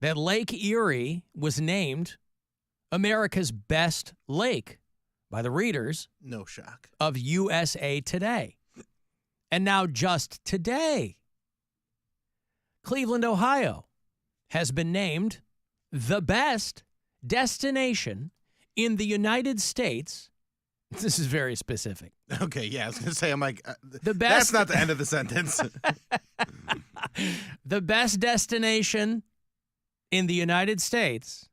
that Lake Erie was named America's best lake by the readers No shock. of USA Today. And now just today, Cleveland, Ohio has been named the best destination in the United States. This is very specific. Okay, yeah, I was going to say, I'm like, The best, that's not the end of the sentence. the best destination in the United States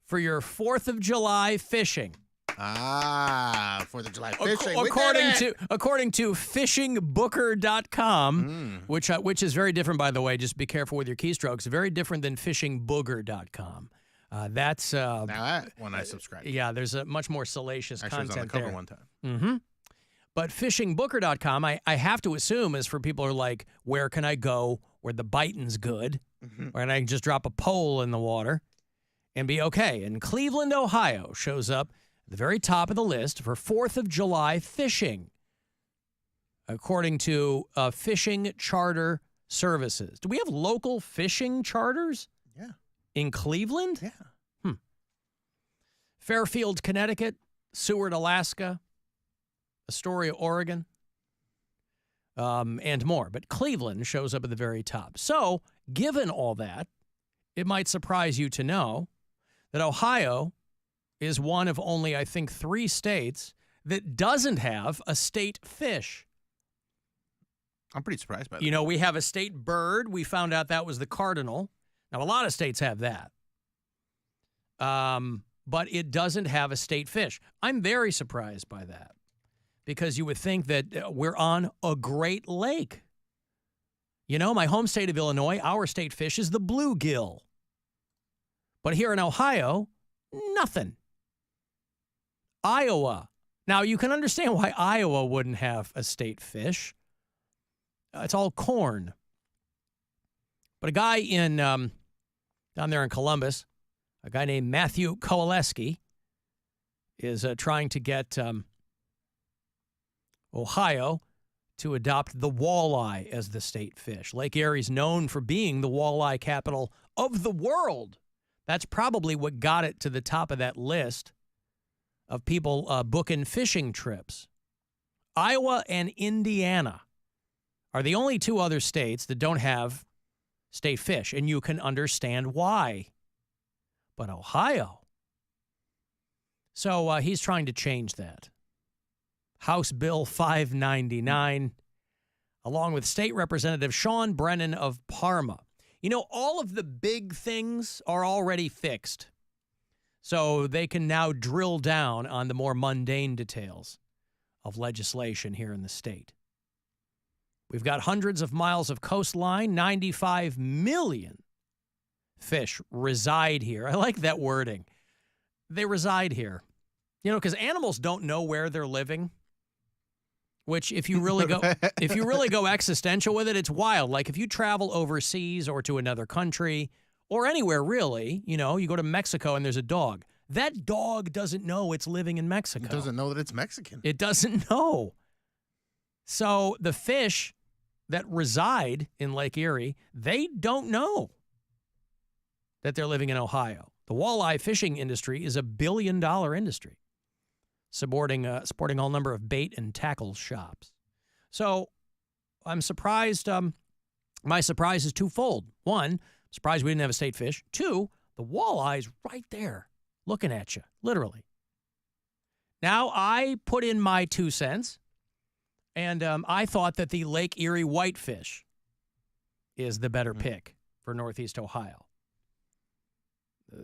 for your 4th of July fishing. 4th of July fishing. According to fishingbooker.com, which is very different, by the way. Just be careful with your keystrokes. Very different than fishingbooger.com. That's now that one I subscribe to. Yeah, there's a much more salacious Actually, content I was on the cover there. one time. Mm-hmm. But fishingbooker.com, I have to assume, is for people who are like, where can I go where the biting's good, and I can just drop a pole in the water and be okay. And Cleveland, Ohio shows up at the very top of the list for 4th of July fishing, according to Fishing Charter Services. Do we have local fishing charters? Yeah. In Cleveland? Yeah. Fairfield, Connecticut, Seward, Alaska, Astoria, Oregon, and more. But Cleveland shows up at the very top. So, given all that, it might surprise you to know that Ohio is one of only, I think, 3 states that doesn't have a state fish. I'm pretty surprised by that. You know, we have a state bird. We found out that was the cardinal. Now, a lot of states have that. But it doesn't have a state fish. I'm very surprised by that because you would think that we're on a great lake. You know, my home state of Illinois, our state fish is the bluegill. But here in Ohio, nothing. Iowa. Now, you can understand why Iowa wouldn't have a state fish. It's all corn. But a guy in down there in Columbus, a guy named Matthew Kowaleski, is trying to get Ohio to adopt the walleye as the state fish. Lake Erie is known for being the walleye capital of the world. That's probably what got it to the top of that list of people booking fishing trips. Iowa and Indiana are the only 2 other states that don't have state fish, and you can understand why. But Ohio. So he's trying to change that. House Bill 599, along with State Representative Sean Brennan of Parma. You know, all of the big things are already fixed. So they can now drill down on the more mundane details of legislation here in the state. We've got hundreds of miles of coastline, 95 million fish reside here. I like that wording. They reside here. You know, because animals don't know where they're living. Which, if you really go existential with it, it's wild. Like if you travel overseas or to another country or anywhere really, you know, you go to Mexico and there's a dog. That dog doesn't know it's living in Mexico. It doesn't know that it's Mexican. It doesn't know. So the fish that reside in Lake Erie, they don't know that they're living in Ohio. The walleye fishing industry is a $1 billion industry, supporting all number of bait and tackle shops. So I'm surprised. My surprise is twofold. One, I'm surprised we didn't have a state fish. 2, the walleye's right there looking at you, literally. Now, I put in my 2 cents, and I thought that the Lake Erie whitefish is the better pick for Northeast Ohio.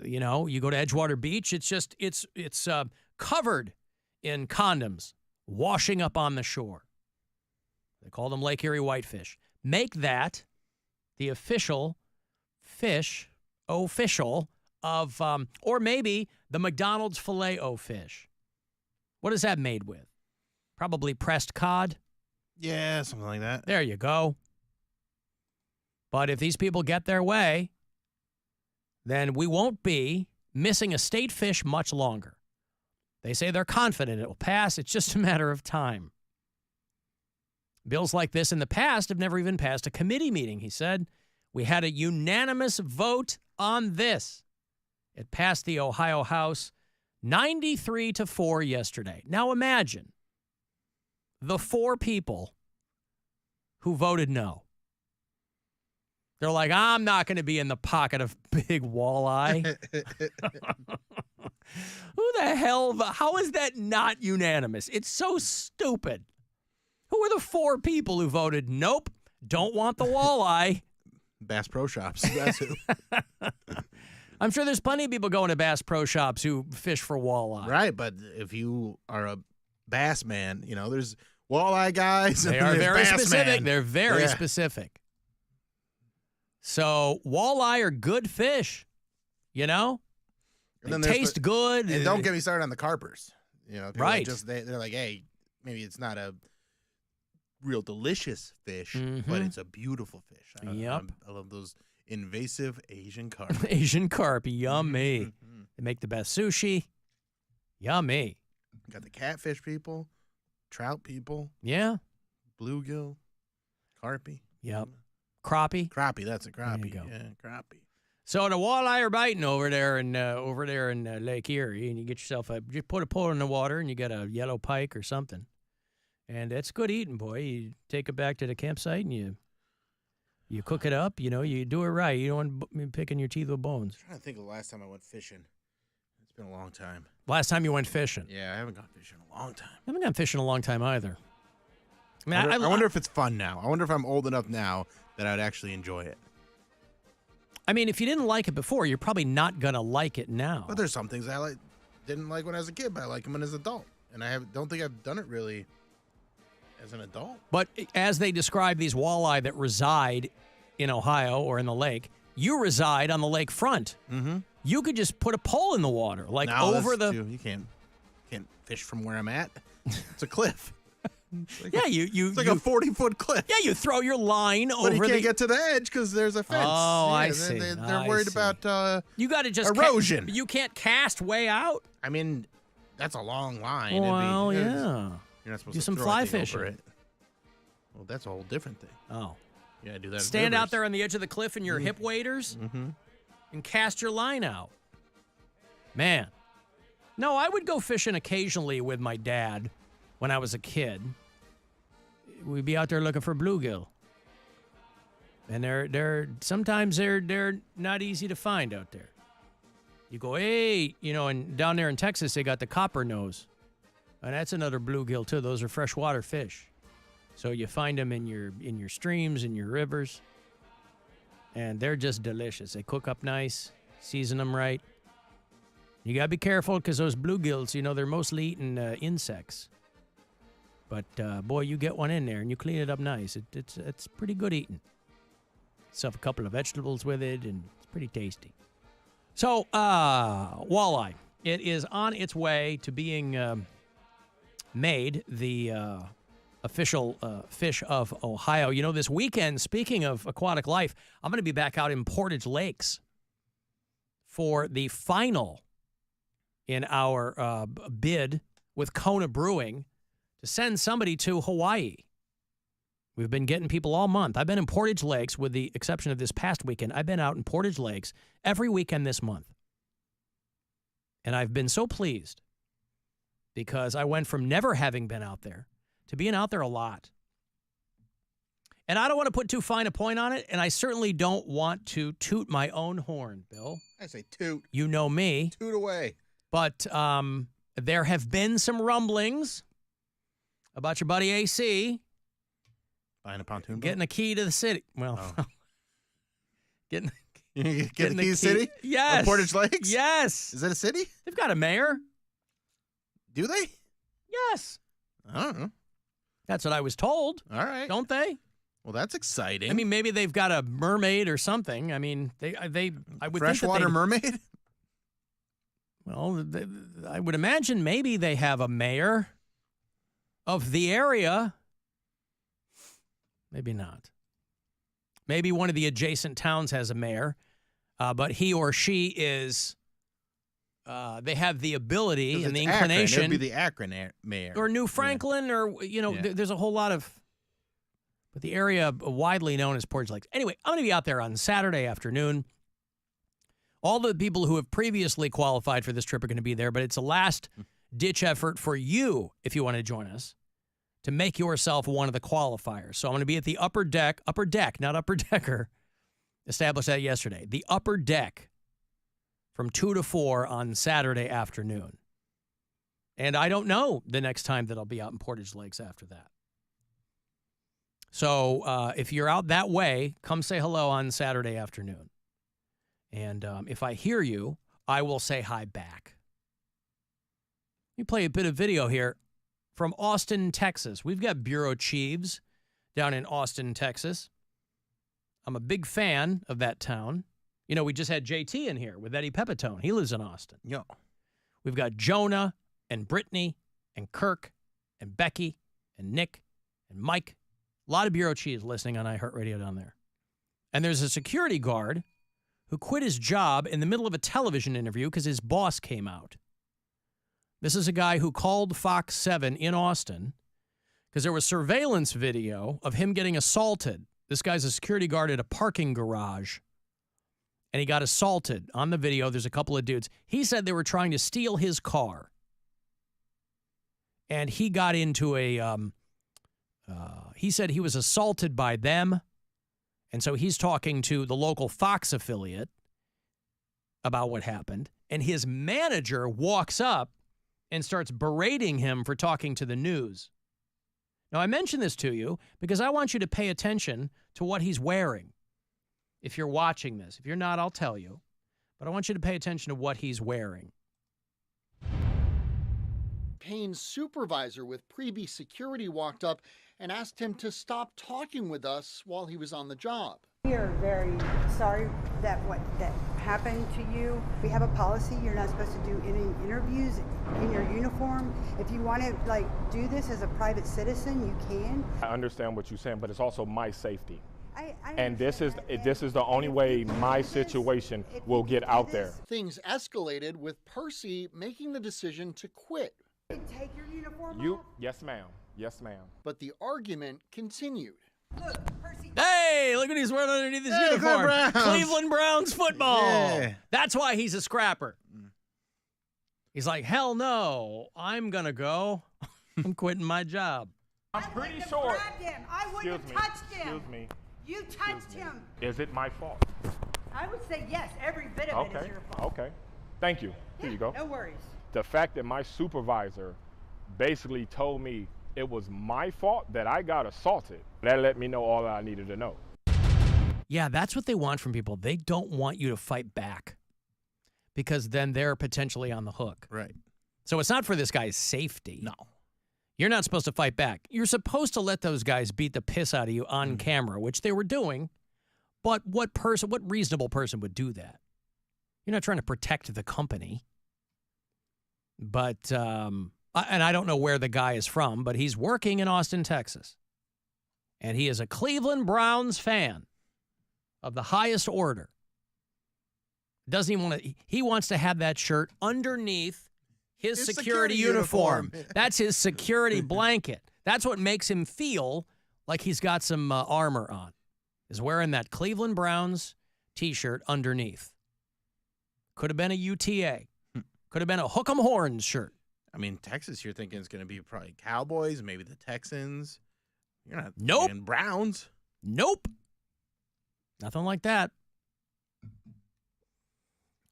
You know, you go to Edgewater Beach, it's covered in condoms washing up on the shore. They call them Lake Erie whitefish. Make that the official fish, official of, or maybe the McDonald's Filet-O-Fish. What is that made with? Probably pressed cod? Yeah, something like that. There you go. But if these people get their way, then we won't be missing a state fish much longer. They say they're confident it will pass. It's just a matter of time. Bills like this in the past have never even passed a committee meeting, he said. We had a unanimous vote on this. It passed the Ohio House 93-4 yesterday. Now imagine the 4 people who voted no. They're like, I'm not going to be in the pocket of big walleye. Who the hell? How is that not unanimous? It's so stupid. Who are the 4 people who voted nope, don't want the walleye? Bass Pro Shops. That's who. I'm sure there's plenty of people going to Bass Pro Shops who fish for walleye. Right, but if you are a bass man, there's walleye guys. They and are very bass specific. Man. They're very specific. So walleye are good fish, They taste good. And don't get me started on the carpers. Right. They're like, hey, maybe it's not a real delicious fish, Mm-hmm. but it's a beautiful fish. Yep. I love those invasive Asian carp. Asian carp, yummy. Mm-hmm. They make the best sushi. Yummy. Got the catfish people, trout people, Yeah. bluegill, carpy. Yep. Crappie. Crappie, that's a crappie. There you go. Yeah, crappie. So the walleye are biting over there in Lake Erie, and you get yourself you put a pole in the water, and you get a yellow pike or something, and it's good eating, boy. You take it back to the campsite and you cook it up. You do it right. You don't want me picking your teeth with bones. I'm trying to think of the last time I went fishing. It's been a long time. Last time you went fishing? Yeah, I haven't gone fishing in a long time. I haven't gone fishing in a long time either. I wonder if it's fun now. I wonder if I'm old enough now that I'd actually enjoy it. I mean, if you didn't like it before, you're probably not going to like it now. But there's some things I didn't like when I was a kid, but I like them as an adult. And don't think I've done it really as an adult. But as they describe these walleye that reside in Ohio or in the lake, you reside on the lake front. Mm-hmm. You could just put a pole in the water, like No, over the. You can't fish from where I'm at. It's a cliff. Yeah, It's like a 40-foot cliff. Yeah, you throw your line over. But you can't get to the edge because there's a fence. Oh, yeah, I see. They're worried about you got to just erosion. You can't cast way out. I mean, that's a long line. Well, yeah. You're not supposed Do to some throw fly anything fishing. over it. Well, that's a whole different thing. Oh. Yeah, do that. Stand out there on the edge of the cliff in your hip waders and cast your line out. Man. No, I would go fishing occasionally with my dad when I was a kid. We'd be out there looking for bluegill. And they're sometimes they're not easy to find out there. You go, hey, and down there in Texas they got the copper nose. And that's another bluegill too. Those are freshwater fish. So you find them in your streams, in your rivers. And they're just delicious. They cook up nice, season them right. You got to be careful because those bluegills, they're mostly eating insects. But, boy, you get one in there and you clean it up nice. It's pretty good eating. Stuff a couple of vegetables with it, and it's pretty tasty. So, walleye. It is on its way to being made the official fish of Ohio. This weekend, speaking of aquatic life, I'm going to be back out in Portage Lakes for the final in our bid with Kona Brewing to send somebody to Hawaii. We've been getting people all month. I've been in Portage Lakes, with the exception of this past weekend. I've been out in Portage Lakes every weekend this month. And I've been so pleased because I went from never having been out there to being out there a lot. And I don't want to put too fine a point on it, and I certainly don't want to toot my own horn, Bill. I say toot. You know me. Toot away. But there have been some rumblings about your buddy AC buying a pontoon boat? getting a key to the city. Well, getting the key to the city? Yes. Portage Lakes? Yes. Is that a city? They've got a mayor. Do they? Yes. I don't know. That's what I was told. All right. Don't they? Well, that's exciting. I mean, maybe they've got a mermaid or something. I mean, I would freshwater mermaid. Well, I would imagine maybe they have a mayor of the area. Maybe not. Maybe one of the adjacent towns has a mayor, but he or she is. They have the ability and the inclination. It would be the Akron mayor. Or New Franklin, or, there's a whole lot of. But the area widely known as Portage Lakes. Anyway, I'm going to be out there on Saturday afternoon All the people who have previously qualified for this trip are going to be there, but it's a last-ditch effort for you, if you want to join us, to make yourself one of the qualifiers. So I'm going to be at the upper deck, not upper decker, established that yesterday, the upper deck from 2 to 4 on Saturday afternoon. And I don't know the next time that I'll be out in Portage Lakes after that. So if you're out that way, come say hello on Saturday afternoon. And if I hear you, I will say hi back. Let me play a bit of video here from Austin, Texas. We've got bureau chiefs down in Austin, Texas. I'm a big fan of that town. You know, we just had JT in here with Eddie Pepitone. He lives in Austin. Yeah. We've got Jonah and Brittany and Kirk and Becky and Nick and Mike. A lot of bureau chiefs listening on iHeartRadio down there. And there's a security guard who quit his job in the middle of a television interview because his boss came out. This is a guy who called Fox 7 in Austin because there was surveillance video of him getting assaulted. This guy's a security guard at a parking garage, and he got assaulted. On the video, there's a couple of dudes. He said they were trying to steal his car, and he got into he said he was assaulted by them. And so he's talking to the local Fox affiliate about what happened. And his manager walks up and starts berating him for talking to the news. Now, I mention this to you because I want you to pay attention to what he's wearing. If you're watching this. If you're not, I'll tell you. But I want you to pay attention to what he's wearing. Payne's supervisor with Preby Security walked up and asked him to stop talking with us while he was on the job. We are very sorry that happened to you. We have a policy. You're not supposed to do any interviews in your uniform. If you want to do this as a private citizen, you can. I understand what you're saying, but it's also my safety. And this is the only way my situation will get out there. Things escalated with Percy making the decision to quit. Take your uniform off? Yes, ma'am. Yes, ma'am. But the argument continued. Look, Percy. Hey, look what he's wearing underneath his uniform. Browns. Cleveland Browns football. Yeah. That's why he's a scrapper. He's like, hell no, I'm going to go. I'm quitting my job. I'm pretty sure. I wouldn't have touched him. Excuse me. You touched him. Is it my fault? I would say yes, every bit of it is your fault. Okay. Thank you. Here you go. No worries. The fact that my supervisor basically told me it was my fault that I got assaulted, that let me know all I needed to know. Yeah, that's what they want from people. They don't want you to fight back because then they're potentially on the hook. Right. So it's not for this guy's safety. No. You're not supposed to fight back. You're supposed to let those guys beat the piss out of you on camera, which they were doing. But what reasonable person would do that? You're not trying to protect the company. But, and I don't know where the guy is from, but he's working in Austin, Texas. And he is a Cleveland Browns fan of the highest order. Doesn't he want to? He wants to have that shirt underneath his security uniform. That's his security blanket. That's what makes him feel like he's got some armor on. Is wearing that Cleveland Browns T-shirt underneath. Could have been a UTA. Could have been a Hook 'em Horns shirt. I mean, Texas, you're thinking it's going to be probably Cowboys, maybe the Texans. You're not Nope. thinking Browns. Nope. Nothing like that.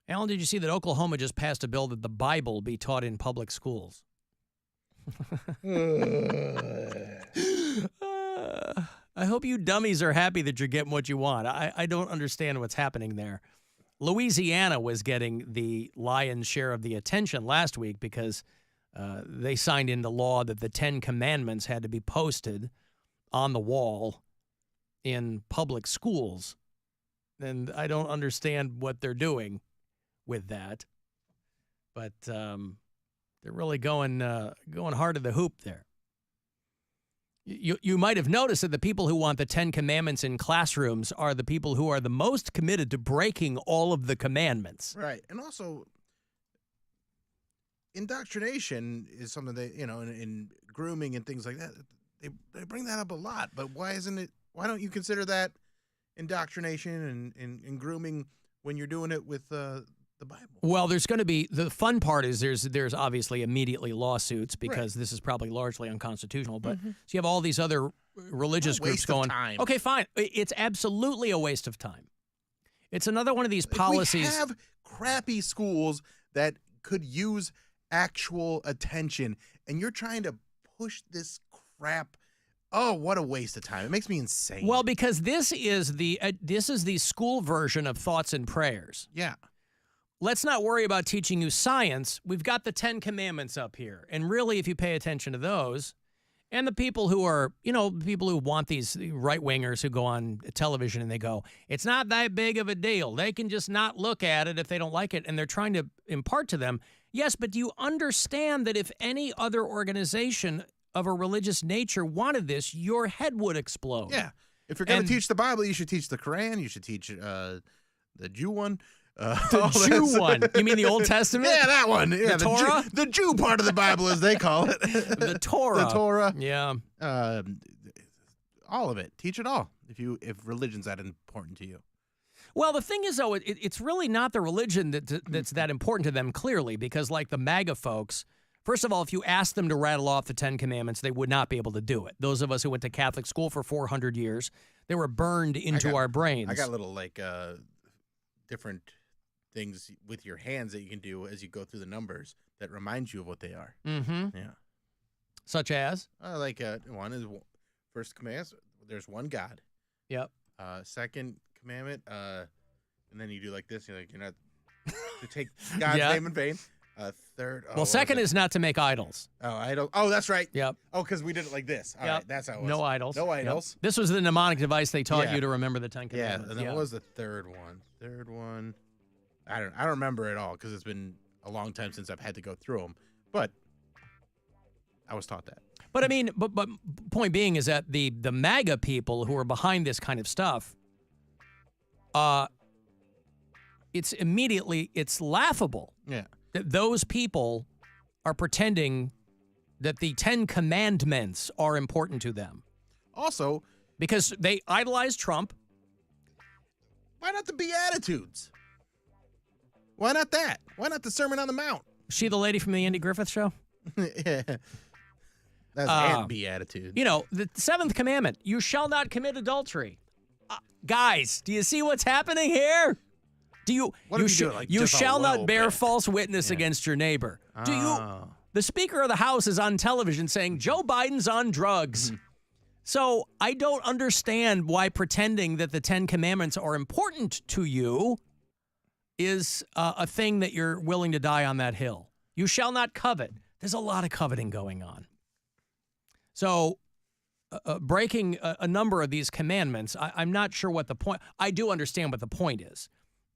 Alan, did you see that Oklahoma just passed a bill that the Bible be taught in public schools? I hope you dummies are happy that you're getting what you want. I don't understand what's happening there. Louisiana was getting the lion's share of the attention last week because they signed into law that the 10 Commandments had to be posted on the wall in public schools. And I don't understand what they're doing with that. But they're really going hard to the hoop there. You might have noticed that the people who want the 10 Commandments in classrooms are the people who are the most committed to breaking all of the commandments. Right. And also, indoctrination is something that, in grooming and things like that, they bring that up a lot. But why don't you consider that indoctrination and grooming when you're doing it with the Bible. Well, there's going to be the fun part is there's obviously immediately lawsuits because this is probably largely unconstitutional. But so you have all these other religious What a groups waste of going, time. okay, fine. It's absolutely a waste of time. It's another one of these policies. We have crappy schools that could use actual attention, and you're trying to push this crap. Oh, what a waste of time. It makes me insane. Well, because this is the school version of thoughts and prayers. Yeah. Let's not worry about teaching you science. We've got the 10 Commandments up here. And really, if you pay attention to those, and the people who are, people who want these right-wingers who go on television and they go, it's not that big of a deal. They can just not look at it if they don't like it. And they're trying to impart to them, yes, but do you understand that if any other organization of a religious nature wanted this, your head would explode? Yeah. If you're going to teach the Bible, you should teach the Quran. You should teach the Jew one. The Jew one. You mean the Old Testament? Yeah, that one. Yeah, the Torah? The Jew part of the Bible, as they call it. The Torah. The Torah. Yeah. All of it. Teach it all if religion's that important to you. Well, the thing is, though, it's really not the religion that's that important to them, clearly, because like the MAGA folks, first of all, if you asked them to rattle off the 10 Commandments, they would not be able to do it. Those of us who went to Catholic school for 400 years, they were burned into our brains. I got little, different things with your hands that you can do as you go through the numbers that remind you of what they are. Mm-hmm. Yeah. Such as? One is first commandment, there's one God. Yep. Second commandment, and then you do like this, you're not to take God's name in vain. Third. Well, second is not to make idols. Oh, that's right. Yep. Oh, because we did it like this. All right, that's how it was. No idols. No idols. Yep. This was the mnemonic device they taught you to remember the 10 Commandments. Yeah, and then what was the third one? Third one, I don't remember it all because it's been a long time since I've had to go through them. But I was taught that. But I mean, but point being is that the MAGA people who are behind this kind of stuff, it's laughable. Yeah. That those people are pretending that the 10 Commandments are important to them. Also, because they idolize Trump. Why not the Beatitudes? Why not that? Why not the Sermon on the Mount? She the lady from the Andy Griffith Show? Yeah. That's Aunt Beatitude. The 7th commandment, you shall not commit adultery. Guys, do you see what's happening here? You shall not bear false witness against your neighbor. The Speaker of the House is on television saying Joe Biden's on drugs. So I don't understand why pretending that the 10 Commandments are important to you is a thing that you're willing to die on that hill. You shall not covet. There's a lot of coveting going on. So breaking a number of these commandments, I'm not sure what the point. I do understand what the point is.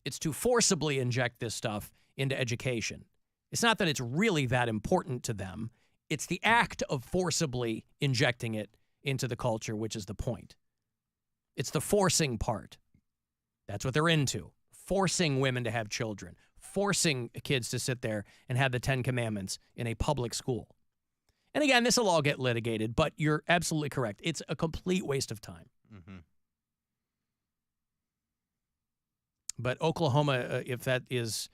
It's to forcibly inject this stuff into education. It's not that it's really that important to them. It's the act of forcibly injecting it into the culture, which is the point. It's the forcing part. That's what they're into. Forcing women to have children. Forcing kids to sit there and have the 10 Commandments in a public school. And again, this will all get litigated, but you're absolutely correct. It's a complete waste of time. Mm-hmm. But Oklahoma, if that is